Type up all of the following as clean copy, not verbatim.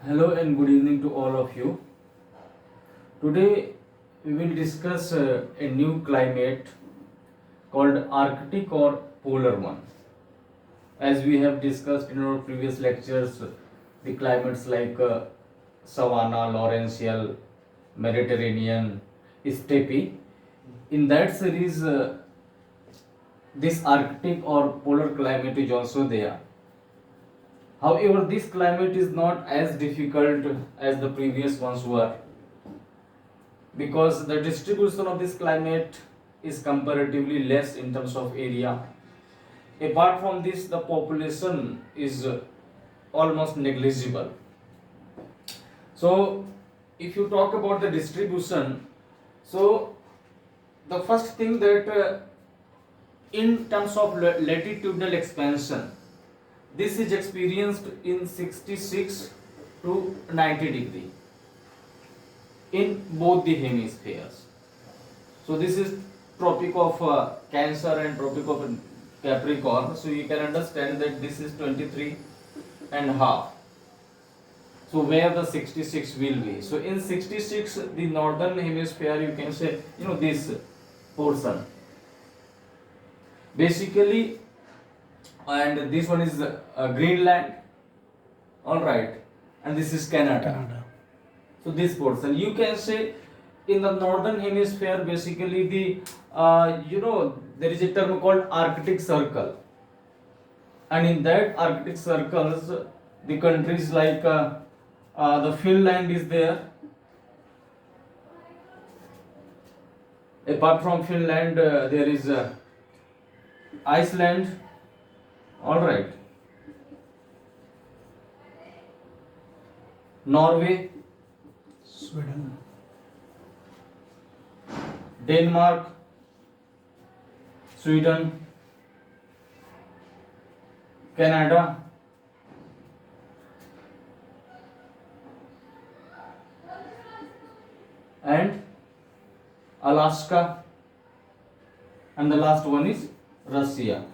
Hello and good evening to all of you. Today we will discuss a new climate called Arctic or polar one. As we have discussed in our previous lectures, the climates like savanna, Laurential, Mediterranean, steppe. In that series, this Arctic or polar climate is also there. However, this climate is not as difficult as the previous ones were, because the distribution of this climate is comparatively less in terms of area. Apart from this, the population is almost negligible. So, if you talk about the distribution, so the first thing that in terms of latitudinal expansion, this is experienced in 66 to 90 degree in both the hemispheres. So this is Tropic of Cancer and Tropic of Capricorn. So you can understand that this is 23 and half. So where the 66 will be. So in 66, the northern hemisphere, you can say, this portion. Basically, and this one is Greenland. All right. And this is Canada. So this portion, you can say, in the northern hemisphere, basically there is a term called Arctic Circle, and in that Arctic circles, the countries like the Finland is there. Apart from Finland, there is Iceland. All right. Norway, Sweden, Denmark, Sweden, Canada, and Alaska, and the last one is Russia.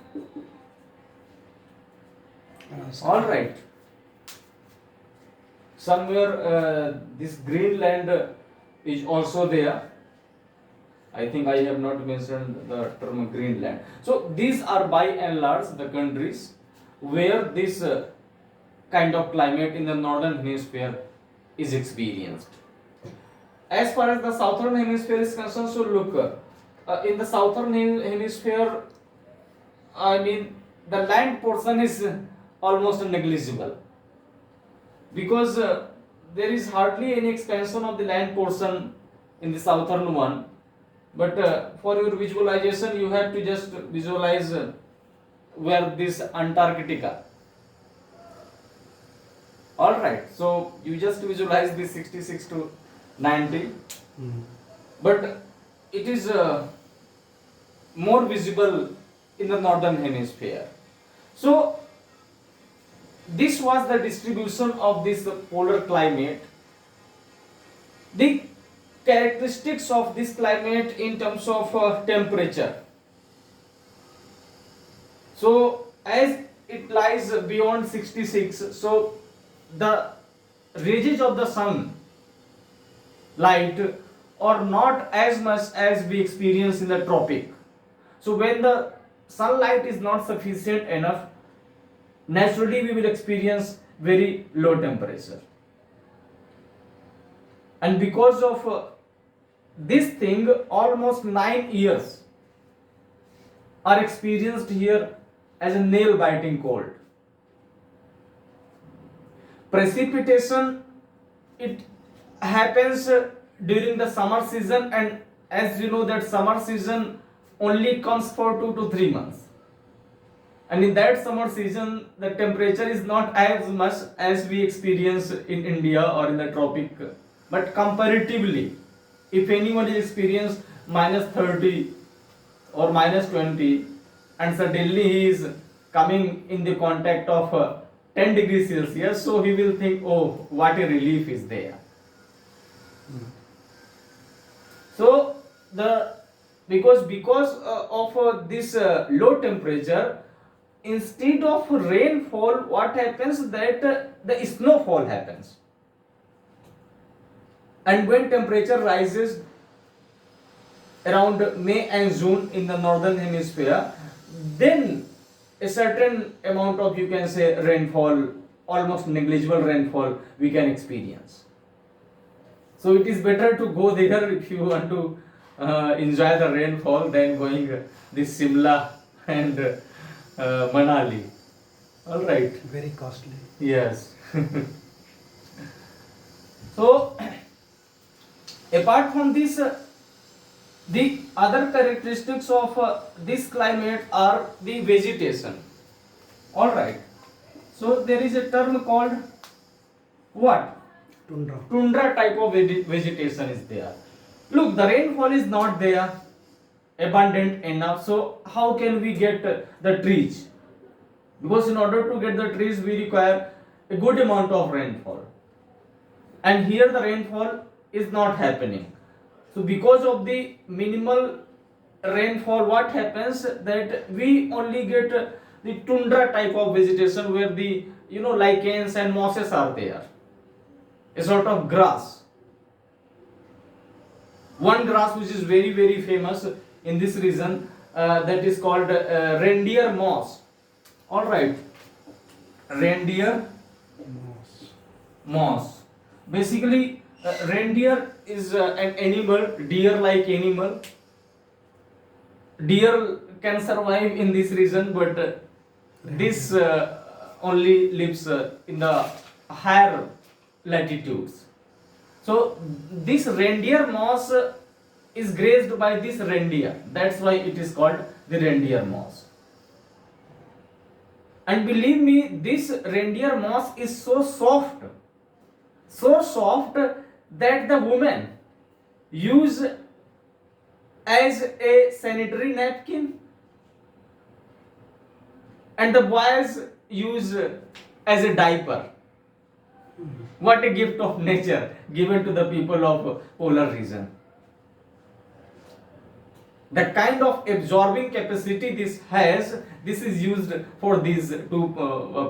All right. Somewhere this Greenland is also there. I think I have not mentioned the term Greenland. So these are by and large the countries where this kind of climate in the northern hemisphere is experienced. As far as the southern hemisphere is concerned, so look, in the southern hemisphere, I mean, the land portion is almost negligible, because there is hardly any expansion of the land portion in the southern one. But for your visualization, you have to just visualize where this Antarctica. All right, so you just visualize this 66 to 90, but it is more visible in the northern hemisphere. So this was the distribution of this polar climate. The characteristics of this climate in terms of temperature. So as it lies beyond 66, so the rays of the sun light are not as much as we experience in the tropic. So when the sunlight is not sufficient enough, naturally we will experience very low temperature. And because of this thing, almost 9 years are experienced here as a nail biting cold. Precipitation, it happens during the summer season, and as you know that summer season only comes for 2 to 3 months. And in that summer season, the temperature is not as much as we experience in India or in the tropic. But comparatively, if anyone is experienced minus 30 or minus 20, and suddenly he is coming in the contact of 10 degrees Celsius, so he will think, oh, what a relief is there. So because of this low temperature, instead of rainfall, what happens that the snowfall happens. And when temperature rises around May and June in the northern hemisphere, then a certain amount of, you can say, rainfall, almost negligible rainfall we can experience. So it is better to go there if you want to enjoy the rainfall than going this Simla and Manali. All right. Very costly. Yes. So apart from this, the other characteristics of this climate are the vegetation. All right. So there is a term called what? Tundra. Tundra type of vegetation is there. Look, the rainfall is not there abundant enough. So how can we get the trees? Because in order to get the trees, we require a good amount of rainfall. And here the rainfall is not happening. So because of the minimal rainfall, what happens that we only get the tundra type of vegetation where the lichens and mosses are there. A sort of grass. One grass which is very very famous in this region, that is called reindeer moss. All right, reindeer moss. Basically, reindeer is an animal, deer-like animal. Deer can survive in this region, but this only lives in the higher latitudes. So this reindeer moss is grazed by this reindeer. That's why it is called the reindeer moss. And believe me, this reindeer moss is so soft that the women use as a sanitary napkin and the boys use as a diaper. What a gift of nature given to the people of polar region. The kind of absorbing capacity this has, this is used for these two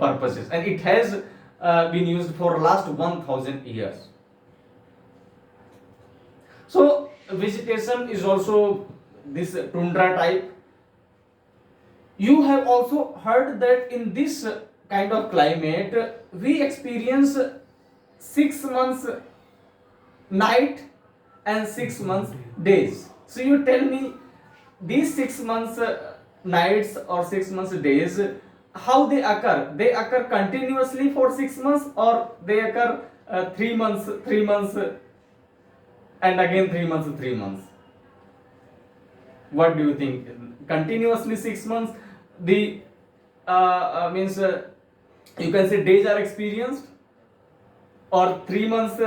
purposes, and it has been used for last 1000 years. So vegetation is also this tundra type. You have also heard that in this kind of climate we experience 6 months night and 6 months days. So you tell me, these 6 months nights or 6 months days, how they occur? They occur continuously for 6 months, or they occur 3 months, and again 3 months, 3 months. What do you think? Continuously 6 months, the means you can say days are experienced, or 3 months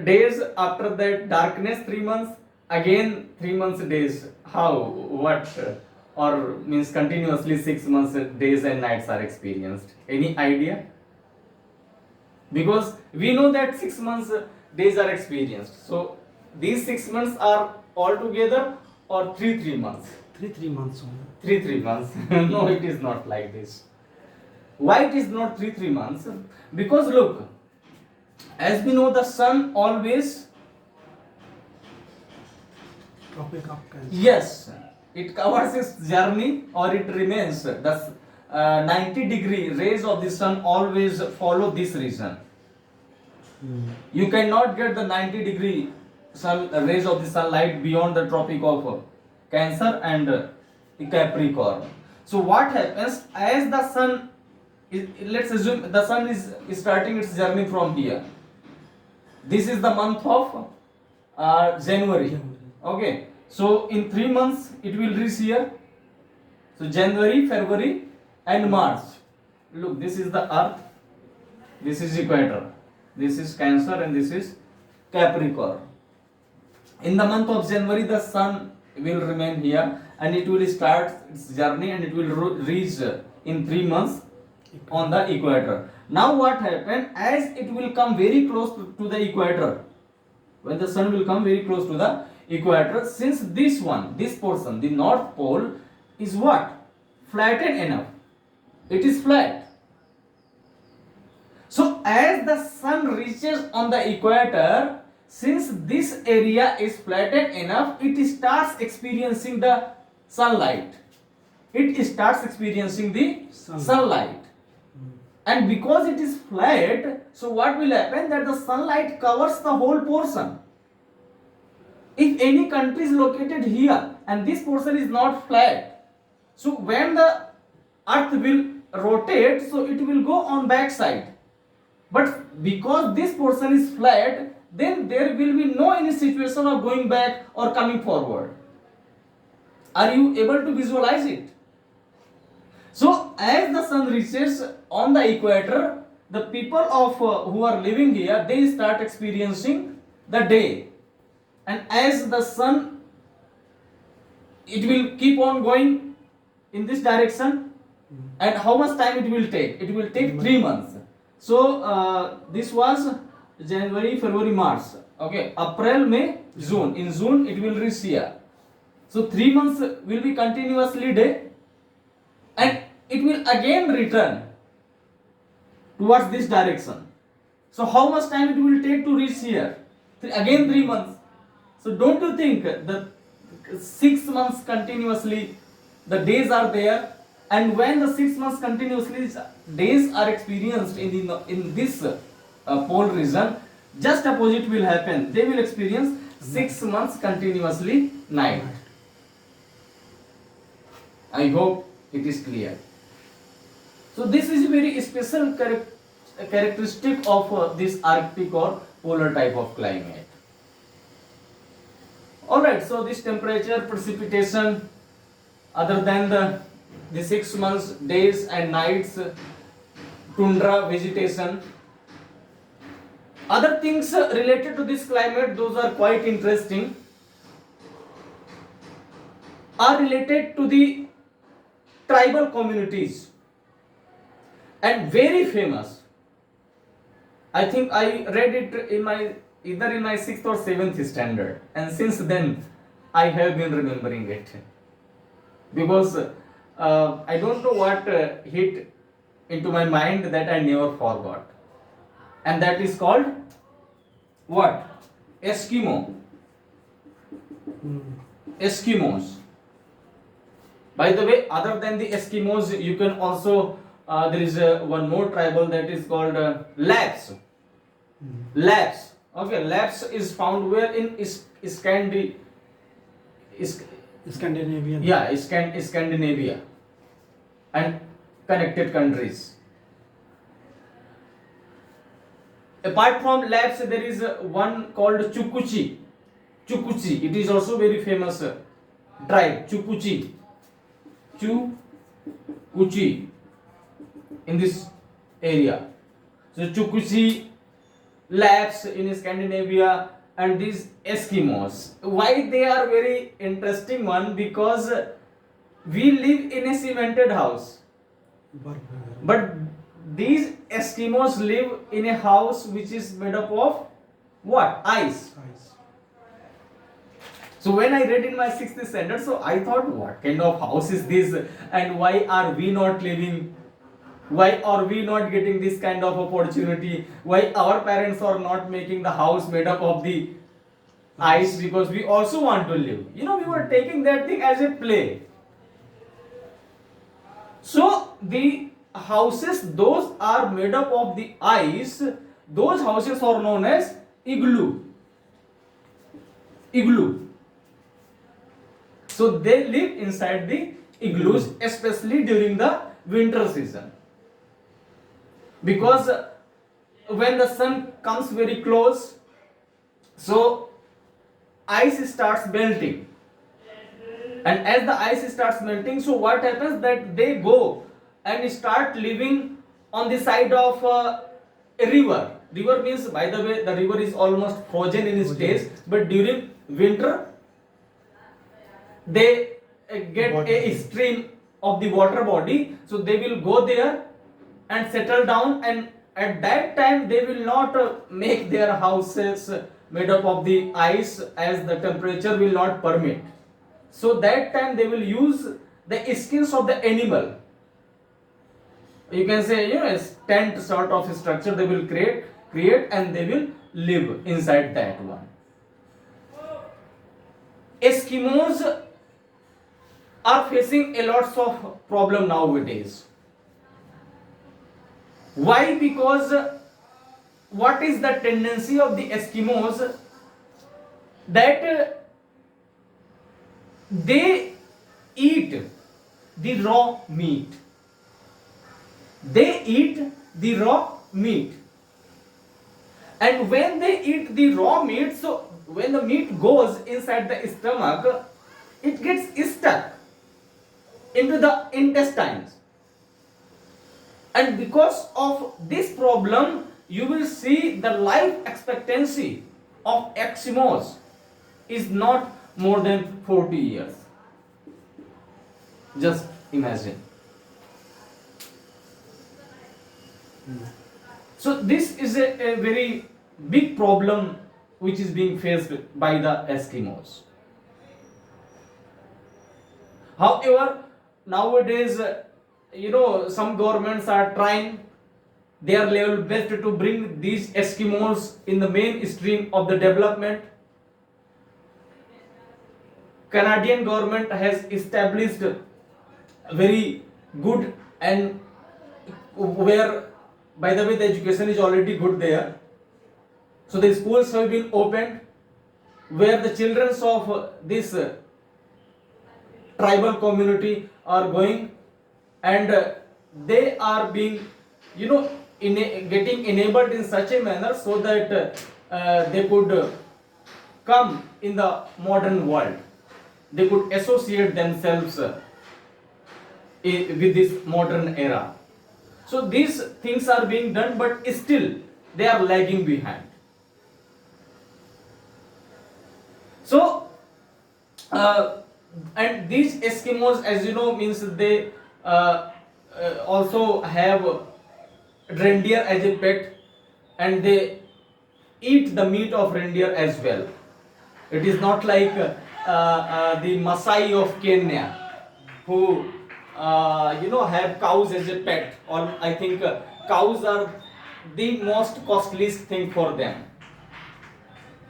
days, after that darkness 3 months, again 3 months days. How? What? Or means continuously 6 months days and nights are experienced. Any idea? Because we know that 6 months days are experienced. So these 6 months are all together, or 3 months? 3 months only. 3 months. No, it is not like this. Why it is not 3 months? Because look, as we know, the sun always, Tropic of Cancer. yes, it covers its journey, or it remains. The 90-degree rays of the sun always follow this region. You cannot get the 90-degree rays of the sunlight beyond the Tropic of Cancer and the Capricorn. So what happens, as the sun let's assume the sun is starting its journey from here. This is the month of January. Okay, so in 3 months it will reach here. So January, February and March. Look, this is the earth, this is equator, this is Cancer, and this is Capricorn. In the month of January, the sun will remain here and it will start its journey, and it will reach in 3 months on the equator. Now what happened, as it will come very close to the equator, when the sun will come very close to the equator, since this portion, the north pole, is what? Flattened enough. It is flat. So as the sun reaches on the equator, since this area is flattened enough, it starts experiencing the sunlight. It starts experiencing the sunlight. And because it is flat, so what will happen, that the sunlight covers the whole portion. If any country is located here and this portion is not flat, so when the earth will rotate, so it will go on back side. But because this portion is flat, then there will be no any situation of going back or coming forward. Are you able to visualize it? So as the sun reaches on the equator, the people of who are living here, they start experiencing the day. And as the sun, it will keep on going in this direction. And how much time it will take? It will take 3 months. So this was January, February, March. Okay, April, May, June. In June it will reach here. So 3 months will be continuously day, and it will again return towards this direction. So how much time it will take to reach here? Again 3 months. So don't you think that 6 months continuously the days are there, and when the 6 months continuously days are experienced in this pole region, just opposite will happen. They will experience 6 months continuously night. I hope it is clear. So this is a very special characteristic of this Arctic or polar type of climate. Alright, so this temperature, precipitation, other than the 6 months days and nights, tundra, vegetation, other things related to this climate, those are quite interesting, are related to the tribal communities and very famous. I think I read it in my either in my 6th or 7th standard, and since then I have been remembering it, because I don't know what hit into my mind that I never forgot, and that is called what? Eskimo. Eskimos. By the way, other than the Eskimos, you can also there is one more tribal that is called Lapps. Lapps. Okay, Lapps is found where in Scandinavian. Yeah, Scandinavia and connected countries. Apart from Lapps, there is one called Chukuchi. Chukuchi. It is also very famous tribe. Chukuchi. Chukuchi in this area. So Chukuchi, Lapps in Scandinavia, and these Eskimos. Why they are very interesting one? Because we live in a cemented house, but these Eskimos live in a house which is made up of what? Ice. So when I read in my 6th standard, so I thought, what kind of house is this, and why are we not living? Why are we not getting this kind of opportunity? Why our parents are not making the house made up of the ice? Because we also want to live. We were taking that thing as a play. So the houses, those are made up of the ice. Those houses are known as igloo. Igloo. So they live inside the igloos, especially during the winter season. Because when the sun comes very close, so ice starts melting. And as the ice starts melting, so what happens, that they go and start living on the side of a river. River means, by the way, the river is almost frozen in its taste, but during winter, they get a stream of the water body, so they will go there and settle down, and at that time they will not make their houses made up of the ice, as the temperature will not permit. So that time they will use the skins of the animal. You can say, a tent sort of structure they will create create and they will live inside that one. Eskimos are facing a lot of problem nowadays. Why? Because what is the tendency of the Eskimos, that they eat the raw meat. They eat the raw meat. And when they eat the raw meat, so when the meat goes inside the stomach, it gets stuck into the intestines. And because of this problem, you will see the life expectancy of Eskimos is not more than 40 years. Just imagine. So this is a very big problem which is being faced by the Eskimos. However, nowadays, some governments are trying their level best to bring these Eskimos in the mainstream of the development. Canadian government has established very good, and where, by the way, the education is already good there. So the schools have been opened where the children of this tribal community are going, and they are being, getting enabled in such a manner so that they could come in the modern world. They could associate themselves with this modern era. So these things are being done, but still they are lagging behind. So and these Eskimos, as you know, means they also have reindeer as a pet, and they eat the meat of reindeer as well. It is not like the Maasai of Kenya, who have cows as a pet, or I think cows are the most costliest thing for them.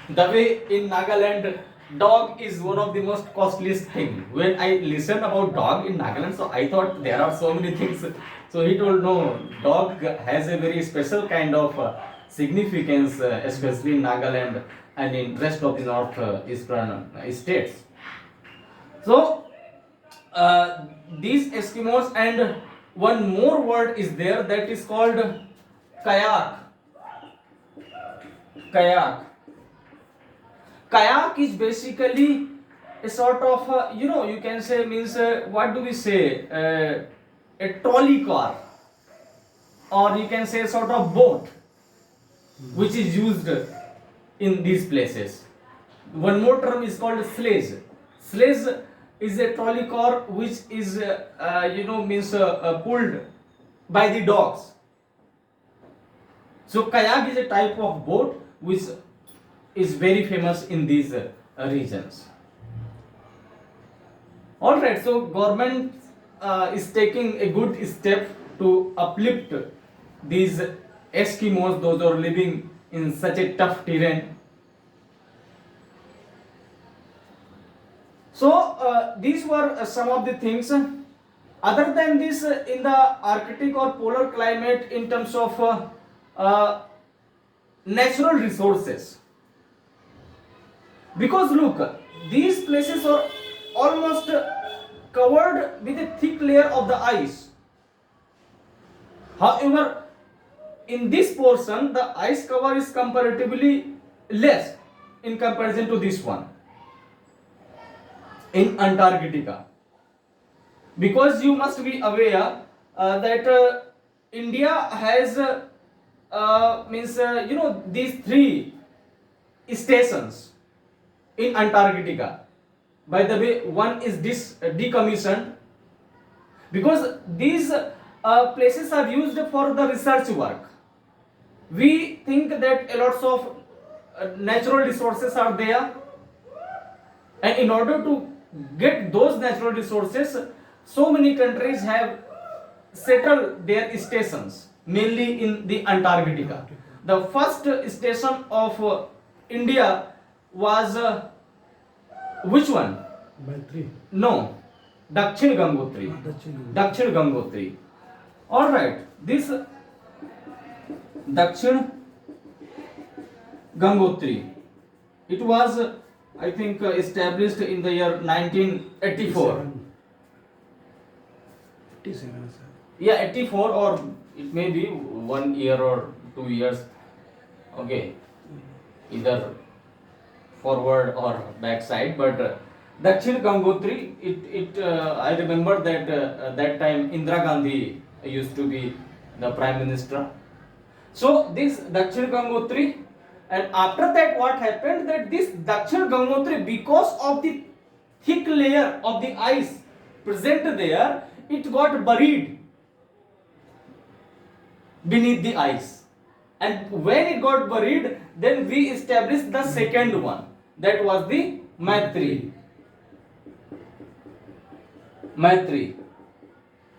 The way in Nagaland, dog is one of the most costliest thing. When I listened about dog in Nagaland, so I thought there are so many things. So he told, no, dog has a very special kind of significance, especially in Nagaland and in rest of the northeastern states. So these Eskimos, and one more word is there that is called kayak. Kayak. Kayak is basically a sort of, you can say, means, what do we say, a trolley car, or you can say a sort of boat which is used in these places. One more term is called sledge. Sledge is a trolley car which is, means pulled by the dogs. So kayak is a type of boat which is very famous in these regions. Alright, so government is taking a good step to uplift these Eskimos, those who are living in such a tough terrain. So these were some of the things. Other than this, in the Arctic or polar climate, in terms of natural resources, because look, these places are almost covered with a thick layer of the ice. However, in this portion, the ice cover is comparatively less in comparison to this one in Antarctica. Because you must be aware that India has these three stations in Antarctica. By the way, one is decommissioned, because these places are used for the research work. We think that a lot of natural resources are there, and in order to get those natural resources, so many countries have settled their stations, mainly in the Antarctica. the first station of India was which one? By 3. No, Dakshin Gangotri. Dakshin Gangotri. All right, this Dakshin Gangotri, it was I think established in the year 1984. 87, sir. Yeah, 84, or it may be 1 year or 2 years. Okay, either forward or backside, but Dakshin Gangotri, I remember that that time Indira Gandhi used to be the prime minister. So this Dakshin Gangotri, and after that what happened, that this Dakshin Gangotri, because of the thick layer of the ice present there, it got buried beneath the ice. And when it got buried, then we established the second one, that was the Maitri.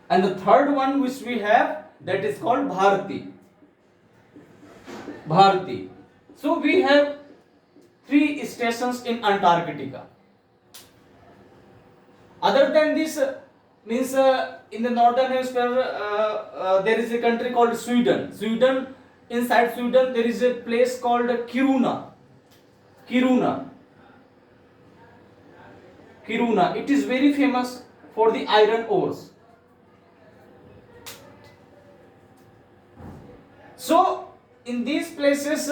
And the third one which we have, that is called Bharati. So we have 3 stations in Antarctica. Other than this, means in the northern hemisphere there is a country called Sweden. Inside Sweden there is a place called Kiruna. It is very famous for the iron ores. So in these places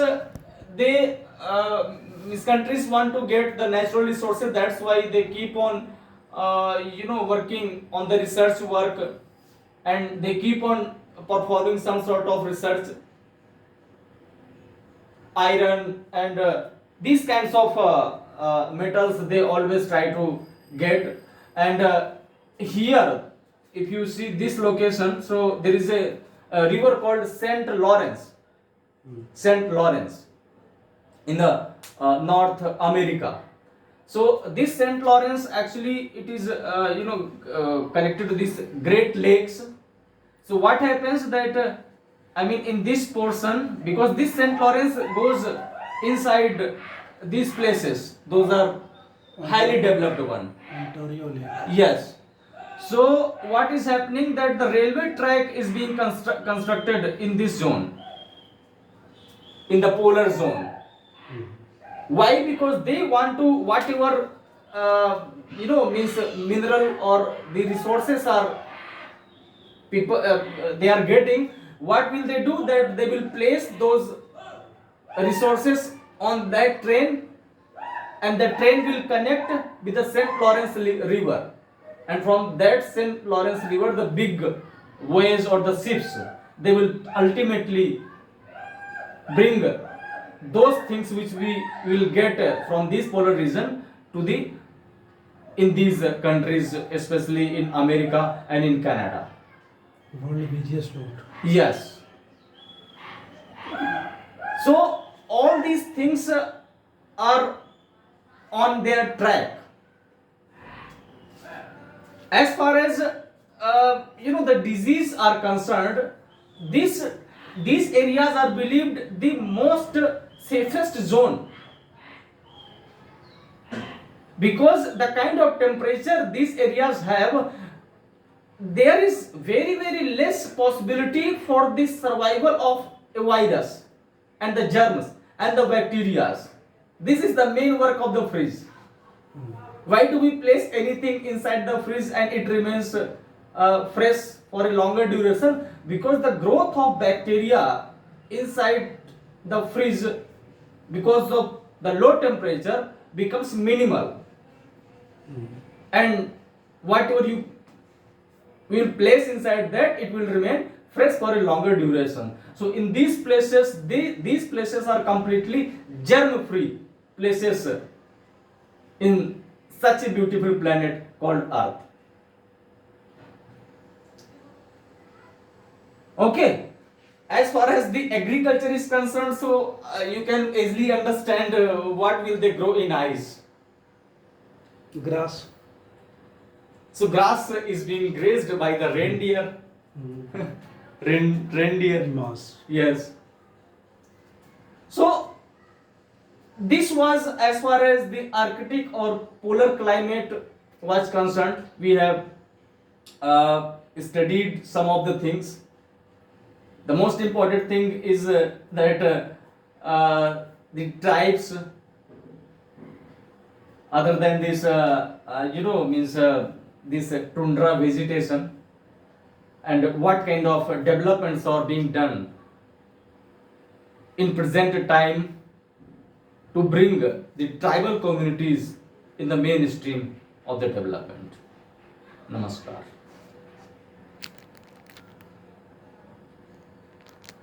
these countries want to get the natural resources. That's why they keep on working on the research work, and they keep on performing some sort of research. Iron and these kinds of metals they always try to get. And here, if you see this location, so there is a river called Saint Lawrence in the North America. So this Saint Lawrence, actually it is connected to this Great Lakes. So what happens that in this portion, because this Saint Lawrence goes inside these places, those are highly developed one. Ontario Lake. Yes. So what is happening, that the railway track is being constructed in this zone, in the polar zone. Why? Because they want to, whatever means mineral or the resources are people they are getting, what will they do, that they will place those resources on that train, and the train will connect with the St. Lawrence River, and from that St. Lawrence River the big waves or the ships, they will ultimately bring those things which we will get from this polar region to in these countries, especially in America and in Canada. World busiest road. Yes. So all these things are on their track. As far as the disease are concerned, these areas are believed the most safest zone, because the kind of temperature these areas have, there is very less possibility for the survival of a virus and the germs and the bacteria. This is the main work of the fridge. Why do we place anything inside the fridge and it remains fresh for a longer duration? Because the growth of bacteria inside the fridge, because of the low temperature, becomes minimal. And whatever you will place inside that, it will remain fresh for a longer duration. So in these places, these places are completely germ-free places in such a beautiful planet called Earth. Okay, as far as the agriculture is concerned, so you can easily understand what will they grow in ice. Grass. So grass is being grazed by the reindeer. Reindeer. Moss. Yes. this was as far as the Arctic or polar climate was concerned. We have studied some of the things. The most important thing is that the tribes, other than this, means this tundra vegetation, and what kind of developments are being done in present time to bring the tribal communities in the mainstream of the development. Namaskar.